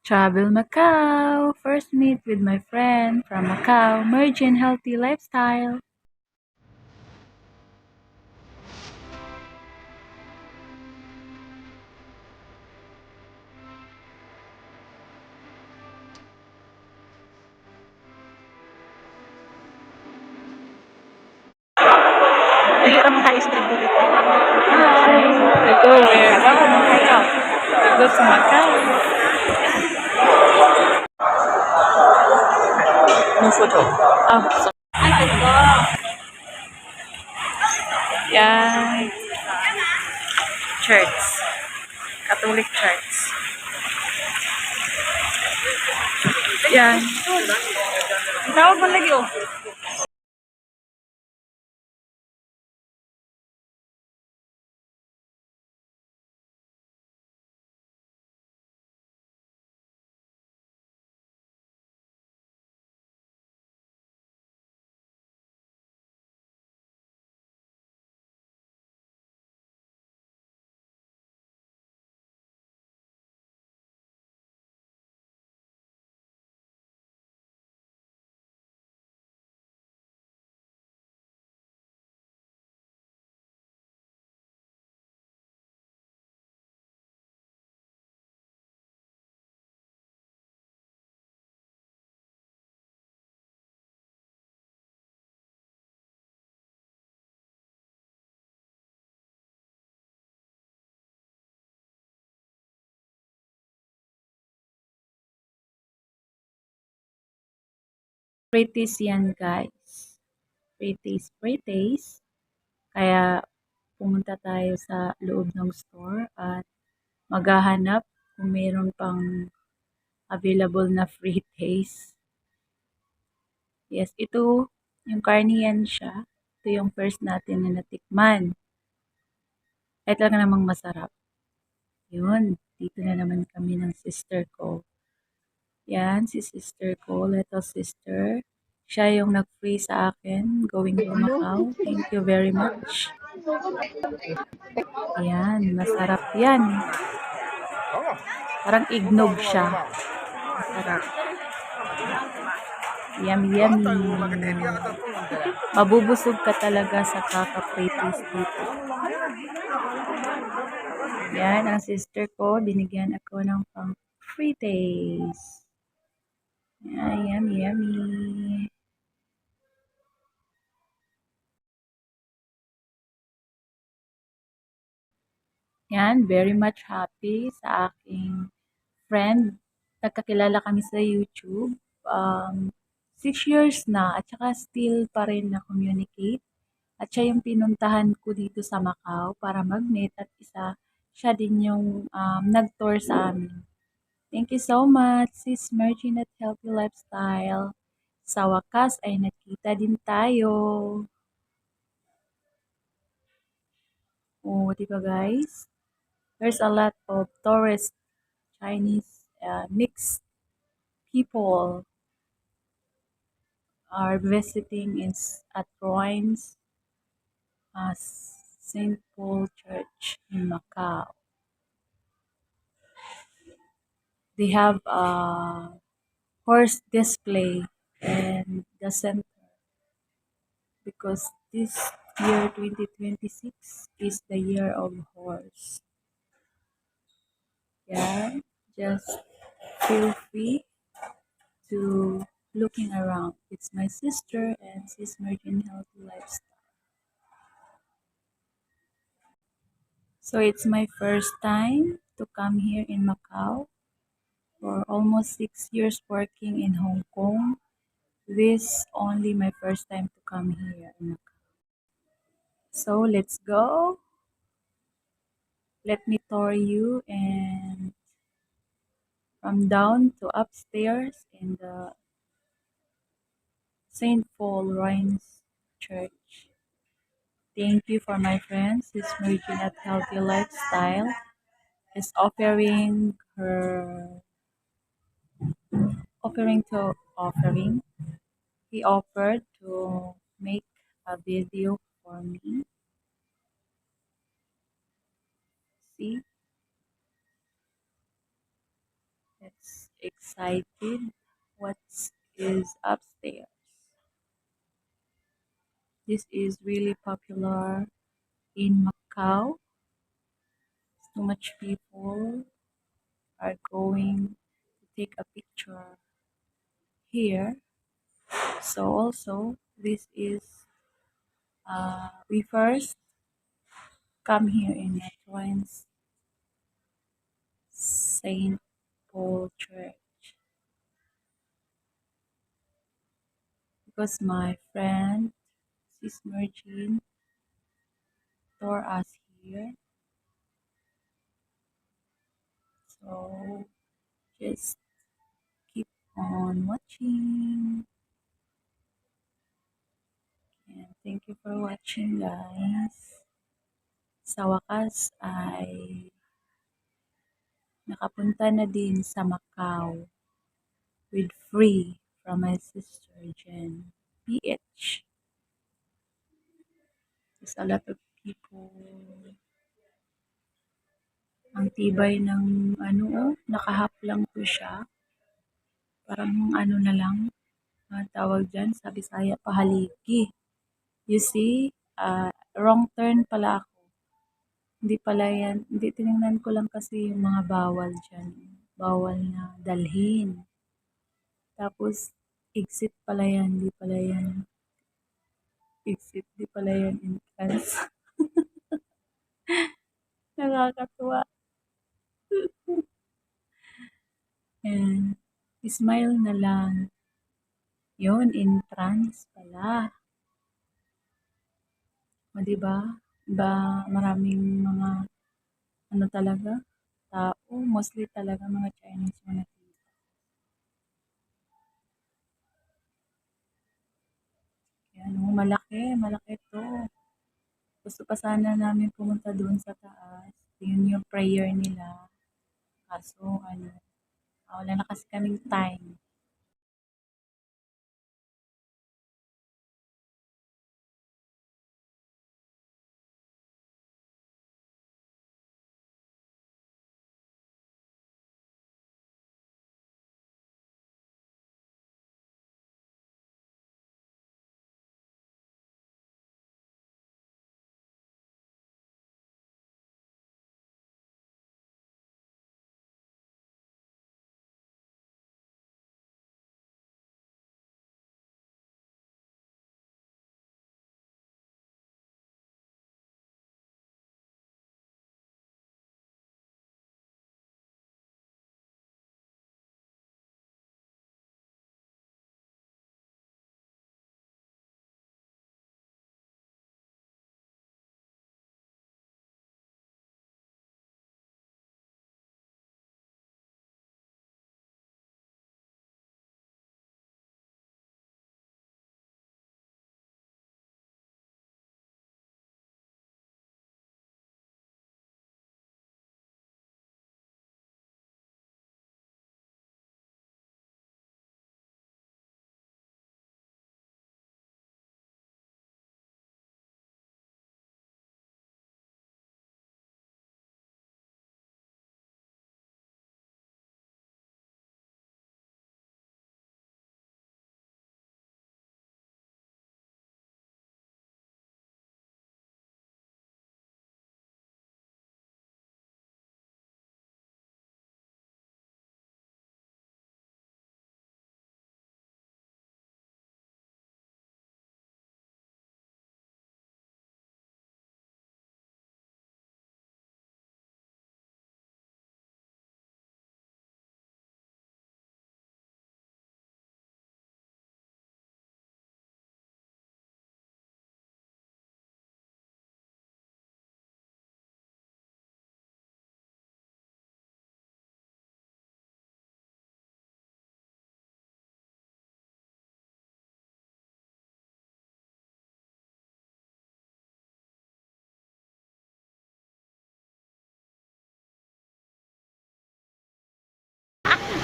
Travel Macau. First meet with my friend from Macau. Merge in healthy lifestyle. Hindi ka maka-street dito. Hi. Ito, we go to Macau. Yung photo. Oh, so, yan. Church. Catholic Church. Yan. Tawag mo lagi oh. Pretties yan, guys. Pretties. Kaya pumunta tayo sa loob ng store at maghahanap kung mayroon pang available na free taste. Yes, ito yung carnian siya. Ito yung first natin na natikman. Ay talaga namang masarap. Yun, dito na naman kami ng sister ko. Yan, si sister ko, little sister. Siya yung nag-free sa akin going to Macau. Thank you very much. Yan, masarap yan. Parang ignog siya. Masarap. Yummy, yummy. Mabubusog ka talaga sa kaka-pretties dito. Yan, ang sister ko, binigyan ako ng pang free taste. Yan, yummy, yummy. Yan, very much happy sa aking friend. Nagkakilala kami sa YouTube. 6 years na at saka still pa rin na-communicate. At siya yung pinuntahan ko dito sa Macau para mag-meet at siya din yung nag-tour sa amin. Thank you so much, Sis Mergin at Healthy Lifestyle. Sa wakas ay nakita din tayo. Oh, di ba guys? There's a lot of tourists, Chinese, mixed people are visiting at ruins St. Paul Church in Macau. They have a horse display in the center because this year 2026 is the year of horse. Yeah, just feel free to looking around. It's my sister and she's merging healthy lifestyle. So it's my first time to come here in Macau. For almost 6 years working in Hong Kong. This only my first time to come here in Macau. So let's go. Let me tour you and from down to upstairs in the St. Paul Ruins Church. Thank you for my friends. This Merging at Healthy Lifestyle is offering. He offered to make a video for me. See, excited what is upstairs. This is really popular in Macau. Too much people are going to take a picture here. So also this is we first come here in Matwines Saint Paul Church because my friend Sis Mergin taught us here. So just keep on watching. And thank you for watching, guys. Sa wakas ay nakapunta na din sa Macau with free from my sister Jen PH. There's a lot of people. Ang tibay ng ano, nakahap lang po siya. Parang ano na lang, tawag dyan sa Bisaya, pahaligi. You see, wrong turn pala ako. Hindi pala yan, hindi tinignan ko lang kasi yung mga bawal dyan. Bawal na dalhin. Tapos, exit pala yan, hindi pala yan. Exit, di pala yan entrance. Nakakatuwa. And, smile na lang. Yun, entrance pala. O, diba? Diba, maraming mga, ano talaga, tao, mostly talaga mga Chinese mo nakita. Yan, malaki to. Gusto pa sana namin pumunta doon sa taas. Yun yung prayer nila. Kaso, wala na kasi kaming time.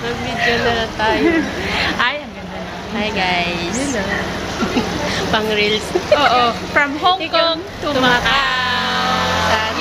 Mag-video na tayo. Ay, ang ganda na. Hi guys. Hello. Pang reels. Oo. From Hong Kong to Macau. Sana